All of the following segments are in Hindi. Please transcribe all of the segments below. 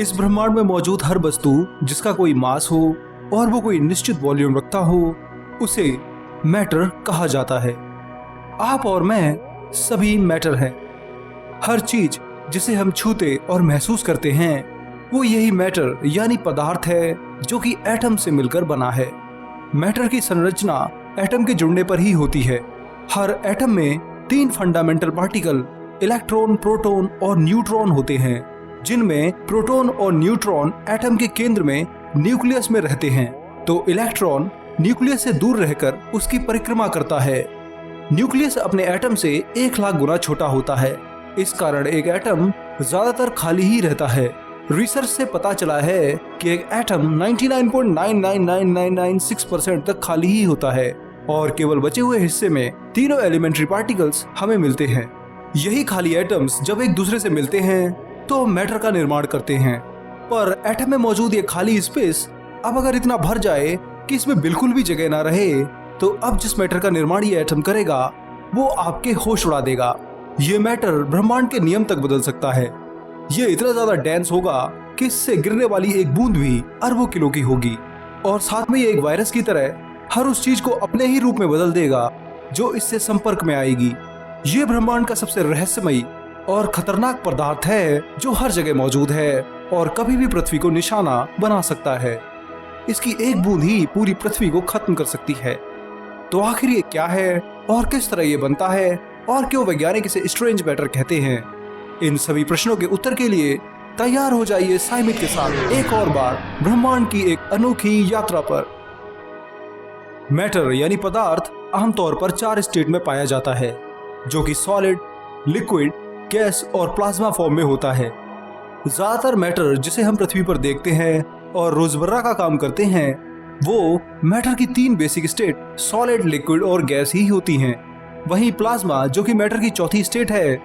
इस ब्रह्मांड में मौजूद हर वस्तु जिसका कोई मास हो और वो कोई निश्चित वॉल्यूम रखता हो उसे मैटर कहा जाता है। आप और मैं सभी मैटर हैं। हर चीज जिसे हम छूते और महसूस करते हैं वो यही मैटर यानी पदार्थ है जो कि एटम से मिलकर बना है। मैटर की संरचना एटम के जुड़ने पर ही होती है। हर एटम में 3 फंडामेंटल पार्टिकल इलेक्ट्रॉन, प्रोटॉन और न्यूट्रॉन होते हैं, जिनमें प्रोटॉन और न्यूट्रॉन एटम के केंद्र में न्यूक्लियस में रहते हैं, तो इलेक्ट्रॉन न्यूक्लियस से दूर रहकर उसकी परिक्रमा करता है। न्यूक्लियस अपने एटम से 1 लाख गुना छोटा होता है। इस कारण एक एटम ज्यादातर खाली ही रहता है। रिसर्च से पता चला है कि एक एटम 99.999996% तक खाली ही होता है और केवल बचे हुए हिस्से में तीनों एलिमेंट्री पार्टिकल्स हमें मिलते हैं। यही खाली एटम्स जब एक दूसरे से मिलते हैं तो मैटर का निर्माण करते हैं। पर एटम में मौजूद ये खाली स्पेस अब अगर इतना भर जाए कि इसमें बिल्कुल भी जगह ना रहे तो अब जिस मैटर का निर्माण ये एटम करेगा वो आपके होश उड़ा देगा। ये मैटर ब्रह्मांड के नियम तक बदल सकता है। ये इतना ज्यादा डेंस होगा कि इससे गिरने वाली एक बूंद भी अरबों किलो की होगी और साथ में ये एक वायरस की तरह हर उस चीज को अपने ही रूप में बदल देगा जो इससे संपर्क में आएगी। ये ब्रह्मांड का सबसे रहस्यमयी और खतरनाक पदार्थ है जो हर जगह मौजूद है और कभी भी पृथ्वी को निशाना बना सकता है। इसकी एक बूंद ही पूरी पृथ्वी को खत्म कर सकती है। तो आखिर ये क्या है और किस तरह ये बनता है और क्यों वैज्ञानिक इसे स्ट्रेंज मैटर कहते हैं? इन सभी प्रश्नों के उत्तर के लिए तैयार हो जाइए साइमित के साथ एक और बार ब्रह्मांड की एक अनोखी यात्रा पर। मैटर यानी पदार्थ आमतौर पर 4 स्टेट में पाया जाता है, जो कि सॉलिड, लिक्विड, गैस और प्लाज्मा फॉर्म में होता है। ज्यादातर मैटर जिसे हम पृथ्वी पर देखते हैं और रोजमर्रा का काम करते हैं वो मैटर की 3 बेसिक स्टेट सॉलिड, लिक्विड और गैस ही होती हैं। वहीं प्लाज्मा जो कि मैटर की चौथी स्टेट है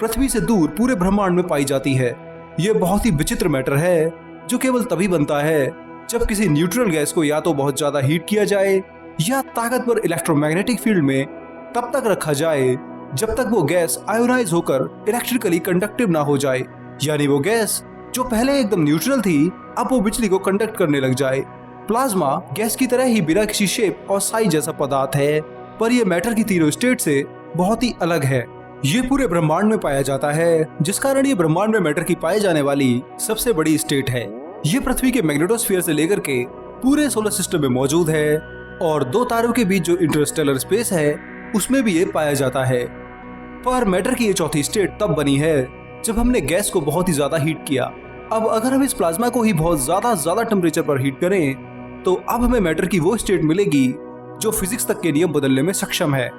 पृथ्वी से दूर पूरे ब्रह्मांड में पाई जाती है। ये बहुत ही विचित्र मैटर है जो केवल तभी बनता है जब किसी न्यूट्रल गैस को या तो बहुत ज्यादा हीट किया जाए या ताकतवर इलेक्ट्रोमैग्नेटिक फील्ड में तब तक रखा जाए जब तक वो गैस आयोनाइज होकर इलेक्ट्रिकली कंडक्टिव ना हो जाए, यानी वो गैस जो पहले एकदम न्यूट्रल थी अब वो बिजली को कंडक्ट करने लग जाए। प्लाज्मा गैस की तरह ही बिना किसी शेप और साइज जैसा पदार्थ है, पर ये मैटर की तीनों स्टेट से बहुत ही अलग है। ये पूरे ब्रह्मांड में पाया जाता है, जिस कारण ये ब्रह्मांड में मैटर की पाई जाने वाली सबसे बड़ी स्टेट है। ये पृथ्वी के मैग्नेटोस्फीयर से लेकर के पूरे सोलर सिस्टम में मौजूद है और 2 तारों के बीच जो इंटरस्टेलर स्पेस है उसमें भी ये पाया जाता है। पर मैटर की ये चौथी स्टेट तब बनी है जब हमने गैस को बहुत ही ज्यादा हीट किया। अब अगर हम इस प्लाज्मा को ही बहुत ज्यादा टेम्परेचर पर हीट करें तो अब हमें मैटर की वो स्टेट मिलेगी जो फिजिक्स तक के नियम बदलने में सक्षम है।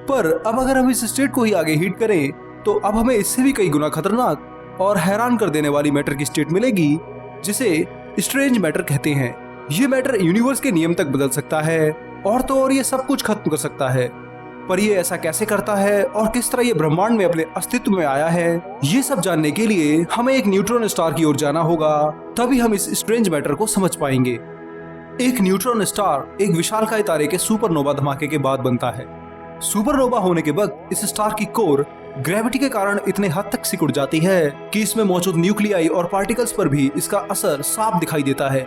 पर अब अगर हम इस स्टेट को ही आगे हीट करें तो अब हमें इससे भी कई गुना खतरनाक और हैरान कर देने वाली मैटर की स्टेट मिलेगी जिसे स्ट्रेंज मैटर कहते हैं। ये मैटर यूनिवर्स के नियम तक बदल सकता है और तो और ये सब कुछ खत्म कर सकता है। पर ये ऐसा कैसे करता है और किस तरह ये ब्रह्मांड में अपने अस्तित्व में आया है, ये सब जानने के लिए हमें एक न्यूट्रॉन स्टार की ओर जाना होगा, तभी हम इस स्ट्रेंज मैटर को समझ पाएंगे। एक न्यूट्रॉन स्टार एक विशालकाय तारे के सुपरनोवा धमाके के बाद बनता है। सुपरनोवा होने के वक्त इस स्टार की कोर ग्रेविटी के कारण इतने हद तक सिकुड़ जाती है कि इसमें मौजूद न्यूक्लियाई और पार्टिकल्स पर भी इसका असर साफ दिखाई देता है।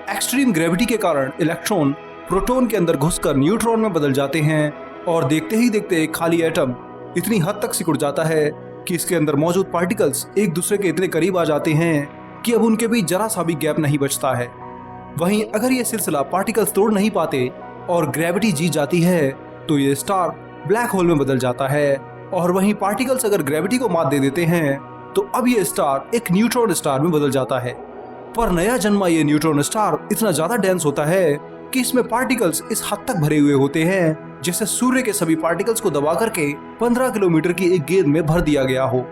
एक्सट्रीम ग्रेविटी के कारण इलेक्ट्रॉन प्रोटॉन के अंदर घुसकर न्यूट्रॉन में बदल जाते हैं और देखते ही देखते एक खाली एटम इतनी हद तक सिकुड़ जाता है कि इसके अंदर मौजूद पार्टिकल्स एक दूसरे के इतने करीब आ जाते हैं कि अब उनके बीच जरा सा भी गैप नहीं बचता है। वहीं अगर ये सिलसिला पार्टिकल्स तोड़ नहीं पाते और ग्रेविटी जीत जाती है तो ये स्टार ब्लैक होल में बदल जाता है, और वहीं पार्टिकल्स अगर ग्रेविटी को मात दे देते हैं तो अब ये स्टार एक न्यूट्रॉन स्टार में बदल जाता है। पर नया जन्मा ये न्यूट्रॉन स्टार इतना ज्यादा डेंस होता है कि इसमें पार्टिकल्स इस हद तक भरे हुए होते हैं जैसे सूर्य के सभी पार्टिकल्स को दबा करके 15 किलोमीटर की एक गेंद में भर दिया गया हो।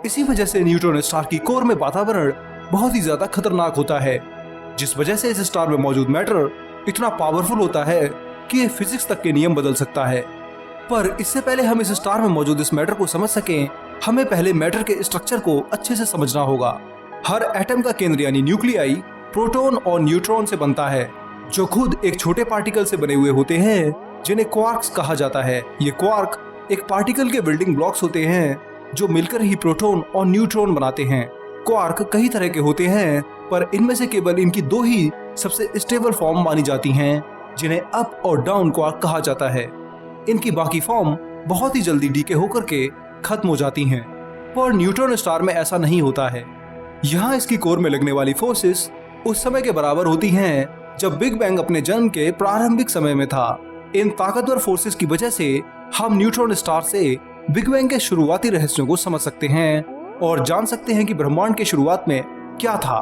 इसी वजह से न्यूट्रॉन स्टार की कोर में वातावरण बहुत ही ज्यादा खतरनाक होता है, जिस वजह से इस स्टार में मौजूद मैटर इतना पावरफुल होता है कि ये फिजिक्स तक के नियम बदल सकता है। पर इससे पहले हम इस स्टार में मौजूद इस मैटर को समझ सकें, हमें पहले मैटर के स्ट्रक्चर को अच्छे से समझना होगा। हर एटम का केंद्र यानी न्यूक्लियाई प्रोटॉन और न्यूट्रॉन से बनता है, जो खुद एक छोटे पार्टिकल से बने हुए होते हैं जिन्हें क्वार्क्स कहा जाता है। ये क्वार्क एक पार्टिकल के बिल्डिंग ब्लॉक्स होते हैं जो मिलकर ही प्रोटॉन और न्यूट्रॉन बनाते हैं। क्वार्क कई तरह के होते हैं, पर इनमें से केवल इनकी दो ही सबसे स्टेबल फॉर्म मानी जाती हैं, जिन्हें अप और डाउन क्वार्क कहा जाता है। इनकी बाकी फॉर्म बहुत ही जल्दी डीके होकर के खत्म हो जाती हैं, पर न्यूट्रॉन स्टार में ऐसा नहीं होता है। यहाँ इसकी कोर में लगने वाली फोर्सेस उस समय के बराबर होती हैं जब बिग बैंग अपने जन्म के प्रारंभिक समय में था। इन ताकतवर फोर्सेस की वजह से हम न्यूट्रॉन स्टार से बिग बैंग के शुरुआती रहस्यों को समझ सकते हैं और जान सकते हैं कि ब्रह्मांड के शुरुआत में क्या था।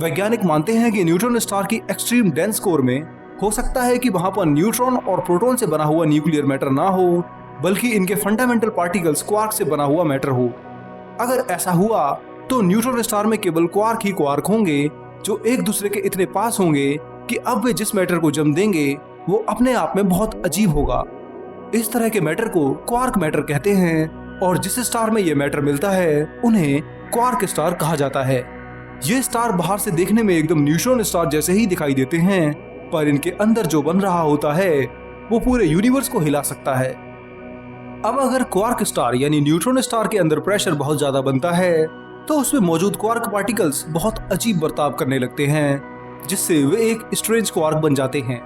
वैज्ञानिक मानते हैं कि न्यूट्रॉन स्टार की एक्सट्रीम डेंस कोर में हो सकता है कि वहां पर न्यूट्रॉन और प्रोटॉन से बना हुआ न्यूक्लियर मैटर ना हो, बल्कि इनके फंडामेंटल पार्टिकल्स क्वार्क से बना हुआ मैटर हो। अगर ऐसा हुआ तो न्यूट्रॉन स्टार में केवल क्वार्क ही क्वार्क होंगे जो एक दूसरे के इतने पास होंगे कि अब वे जिस मैटर को जन्म देंगे वो अपने आप में बहुत अजीब होगा। इस तरह के मैटर को क्वार्क मैटर कहते हैं और जिस स्टार में ये मैटर मिलता है उन्हें क्वार्क स्टार कहा जाता है। ये स्टार बाहर से देखने में एकदम न्यूट्रॉन स्टार जैसे ही दिखाई देते हैं, पर इनके अंदर जो बन रहा होता है वो पूरे यूनिवर्स को हिला सकता है। अब अगर क्वार्क स्टार यानी न्यूट्रॉन स्टार के अंदर प्रेशर बहुत ज्यादा बनता है तो उसमें मौजूद क्वार्क पार्टिकल्स बहुत अजीब बर्ताव करने लगते हैं, जिससे वे एक स्ट्रेंज क्वार्क बन जाते हैं।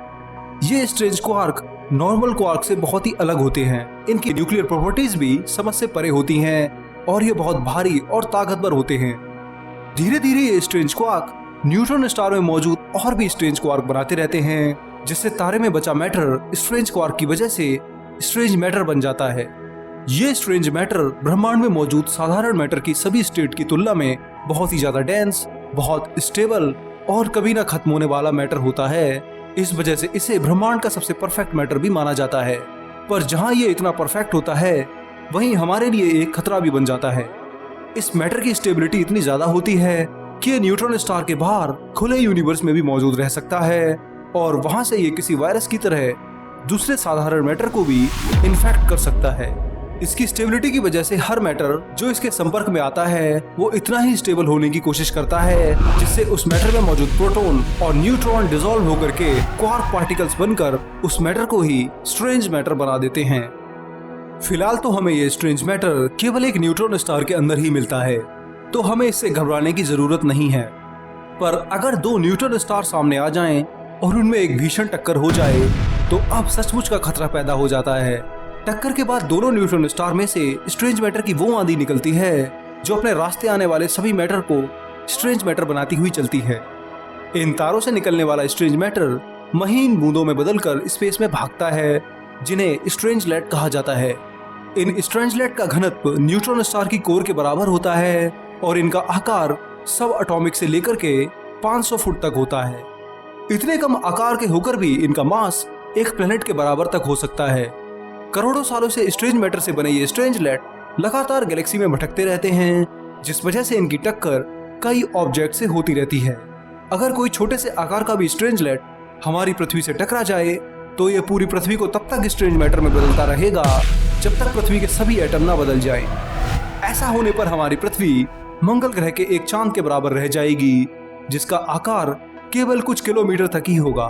ये स्ट्रेंज क्वार्क नॉर्मल क्वार्क से बहुत ही अलग होते हैं। इनकी न्यूक्लियर प्रॉपर्टीज भी समझ से परे होती हैं और ये बहुत भारी और ताकतवर होते हैं। धीरे धीरे ये स्ट्रेंज क्वार्क न्यूट्रॉन स्टार में मौजूद और भी स्ट्रेंज क्वार्क बनाते रहते हैं, जिससे तारे में बचा मैटर स्ट्रेंज क्वार्क की वजह से स्ट्रेंज मैटर बन जाता है। ये स्ट्रेंज मैटर ब्रह्मांड में मौजूद साधारण मैटर की सभी स्टेट की तुलना में बहुत ही ज्यादा डेंस, बहुत स्टेबल और कभी ना खत्म होने वाला मैटर होता है। इस वजह से इसे ब्रह्मांड का सबसे परफेक्ट मैटर भी माना जाता है। पर जहां ये इतना परफेक्ट होता है वहीं हमारे लिए एक खतरा भी बन जाता है। इस मैटर की स्टेबिलिटी इतनी ज्यादा होती है कि ये न्यूट्रॉन स्टार के बाहर खुले यूनिवर्स में भी मौजूद रह सकता है और वहां से ये किसी वायरस की तरह दूसरे साधारण मैटर को भी इन्फेक्ट कर सकता है। इसकी स्टेबिलिटी की वजह से हर मैटर जो इसके संपर्क में आता है वो इतना ही स्टेबल होने की कोशिश करता है जिससे उस मैटर में मौजूद प्रोटॉन और न्यूट्रॉन डिसॉल्व होकर के क्वार्क पार्टिकल्स बनकर उस मैटर को ही स्ट्रेंज मैटर बना देते हैं। फिलहाल तो हमें ये स्ट्रेंज मैटर केवल एक न्यूट्रॉन स्टार के अंदर ही मिलता है, तो हमें इससे घबराने की जरूरत नहीं है। पर अगर दो न्यूट्रॉन स्टार सामने आ जाएं और उनमें एक भीषण टक्कर हो जाए तो अब सचमुच का खतरा पैदा हो जाता है। टक्कर के बाद दोनों न्यूट्रॉन स्टार में से स्ट्रेंज मैटर की वो आंधी निकलती है जो अपने रास्ते आने वाले सभी मैटर को स्ट्रेंज मैटर बनाती हुई चलती है। इन तारों से निकलने वाला स्ट्रेंज मैटर महीन बूंदों में बदलकर स्पेस में भागता है, जिन्हें स्ट्रेंजलेट कहा जाता है। इन स्ट्रेंजलेट का घनत्व न्यूट्रॉन स्टार की कोर के बराबर होता है और इनका आकार सब एटॉमिक से लेकर के 500 फुट तक होता है। इतने कम आकार के होकर भी इनका मास एक प्लेनेट के बराबर तक हो सकता है। करोड़ों सालों से स्ट्रेंज मैटर से बने ये स्ट्रेंजलेट लगातार गैलेक्सी में भटकते रहते हैं, जिस वजह से इनकी टक्कर कई ऑब्जेक्ट से होती रहती है। अगर कोई छोटे से आकार का भी स्ट्रेंजलेट हमारी पृथ्वी से टकरा जाए तो ये पूरी पृथ्वी को तब तक स्ट्रेंज मैटर में बदलता रहेगा जब तक पृथ्वी के सभी एटम ना बदल जाएं। ऐसा होने पर हमारी पृथ्वी मंगल ग्रह के एक चांद के बराबर रह जाएगी, जिसका आकार केवल कुछ किलोमीटर तक ही होगा।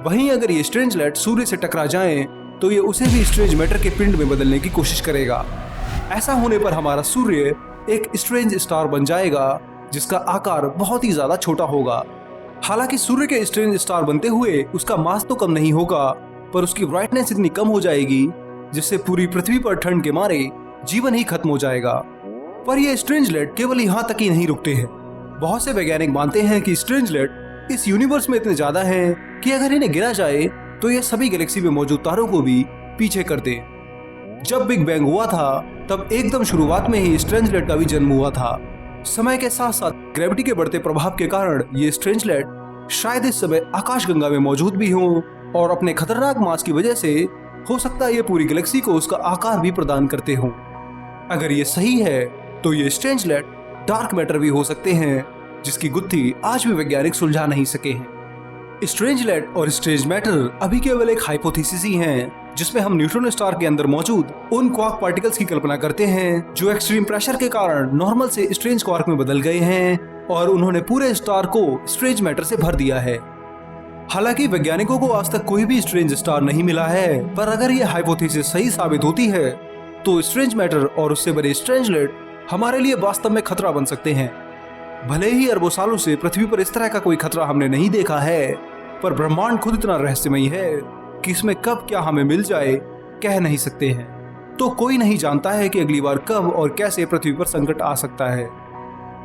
वहीं अगर ये स्ट्रेंजलेट सूर्य से टकरा जाएं तो ये उसे भी स्ट्रेंज मैटर के पिंड में बदलने की कोशिश करेगा। ऐसा होने पर हमारा सूर्य एक स्ट्रेंज स्टार बन जाएगा जिसका आकार बहुत ही ज्यादा छोटा होगा। हालांकि सूर्य के स्ट्रेंज स्टार बनते हुए उसका मास तो कम नहीं होगा, पर उसकी ब्राइटनेस इतनी कम हो जाएगी जिससे पूरी पृथ्वी पर ठंड के मारे जीवन ही खत्म हो जाएगा। पर ये स्ट्रेंजलेट केवल यहाँ तक ही नहीं रुकते हैं। बहुत से वैज्ञानिक मानते हैं कि स्ट्रेंजलेट इस यूनिवर्स में इतने ज्यादा हैं कि अगर इन्हें गिरा जाए तो ये सभी गैलेक्सी में मौजूद तारों को भी पीछे कर दे। जब बिग बैंग हुआ था तब एकदम शुरुआत में ही स्ट्रेंजलेट का भी जन्म हुआ था। समय के साथ साथ ग्रेविटी के बढ़ते प्रभाव के कारण ये स्ट्रेंजलेट शायद इस समय आकाशगंगा में मौजूद भी हों और अपने खतरनाक मास की वजह से हो सकता है ये पूरी गैलेक्सी को उसका आकार भी प्रदान करते हों। अगर ये सही है तो ये स्ट्रेंजलेट डार्क मैटर भी हो सकते हैं, जिसकी गुत्थी आज भी वैज्ञानिक सुलझा नहीं सके हैं। स्ट्रेंजलेट और स्ट्रेंज मैटर अभी केवल एक हाइपोथेसिस ही हैं, जिसमें हम न्यूट्रॉन स्टार के अंदर मौजूद उन क्वार्क पार्टिकल्स की कल्पना करते हैं जो एक्सट्रीम प्रेशर के कारण नॉर्मल से स्ट्रेंज क्वार्क में बदल गए हैं और उन्होंने पूरे स्टार को स्ट्रेंज मैटर से भर दिया है। हालांकि वैज्ञानिकों को आज तक कोई भी स्ट्रेंज स्टार नहीं मिला है, पर अगर यह हाइपोथेसिस सही साबित होती है तो स्ट्रेंज मैटर और उससे बने स्ट्रेंजलेट हमारे लिए वास्तव में खतरा बन सकते हैं। भले ही अरबों सालों से पृथ्वी पर इस तरह का कोई खतरा हमने नहीं देखा है, पर ब्रह्मांड खुद इतना रहस्यमयी है कि इसमें कब क्या हमें मिल जाए कह नहीं सकते हैं। तो कोई नहीं जानता है कि अगली बार कब और कैसे पृथ्वी पर संकट आ सकता है।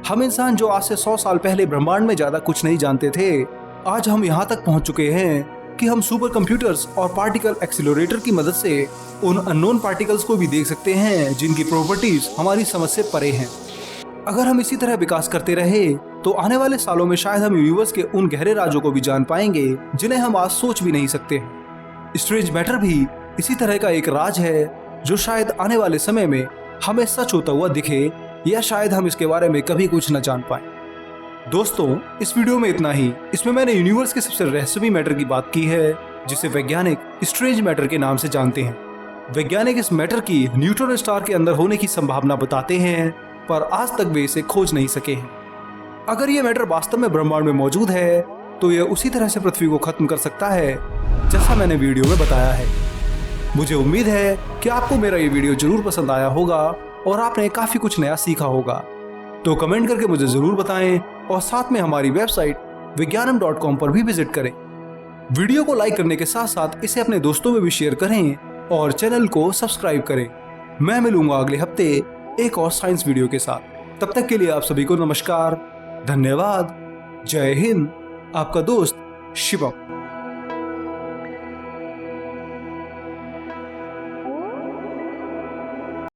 हम इंसान जो आज से 100 साल पहले ब्रह्मांड में ज्यादा कुछ नहीं जानते थे, आज हम यहाँ तक पहुंच चुके हैं कि हम सुपर कंप्यूटर्स और पार्टिकल एक्सीलरेटर की मदद से उन अननोन पार्टिकल्स को भी देख सकते हैं जिनकी प्रॉपर्टीज हमारी समझ से परे हैं। अगर हम इसी तरह विकास करते रहे तो आने वाले सालों में शायद हम यूनिवर्स के उन गहरे राजों को भी जान पाएंगे जिन्हें हम आज सोच भी नहीं सकते हैं। स्ट्रेंज मैटर भी इसी तरह का एक राज है जो शायद आने वाले समय में हमें सच होता हुआ दिखे, या शायद हम इसके बारे में कभी कुछ न जान पाए। दोस्तों, इस वीडियो में इतना ही। इसमें मैंने यूनिवर्स के सबसे रहस्यमयी मैटर की बात की है जिसे वैज्ञानिक स्ट्रेंज मैटर के नाम से जानते हैं। वैज्ञानिक इस मैटर की न्यूट्रॉन स्टार के अंदर होने की संभावना बताते हैं, पर आज तक वे इसे खोज नहीं सके हैं। अगर ये मैटर वास्तव में ब्रह्मांड में मौजूद है तो यह उसी तरह से पृथ्वी को खत्म कर सकता है जैसा मैंने वीडियो में बताया है। मुझे उम्मीद है कि आपको मेरा ये वीडियो जरूर पसंद आया होगा और आपने काफी कुछ नया सीखा होगा। तो कमेंट करके मुझे जरूर बताएं और साथ में हमारी वेबसाइट विज्ञानम.com पर भी विजिट करें। वीडियो को लाइक करने के साथ साथ इसे अपने दोस्तों में भी शेयर करें और चैनल को सब्सक्राइब करें। मैं मिलूंगा अगले हफ्ते एक और साइंस वीडियो के साथ। तब तक के लिए आप सभी को नमस्कार, धन्यवाद, जय हिंद। आपका दोस्त शिवम।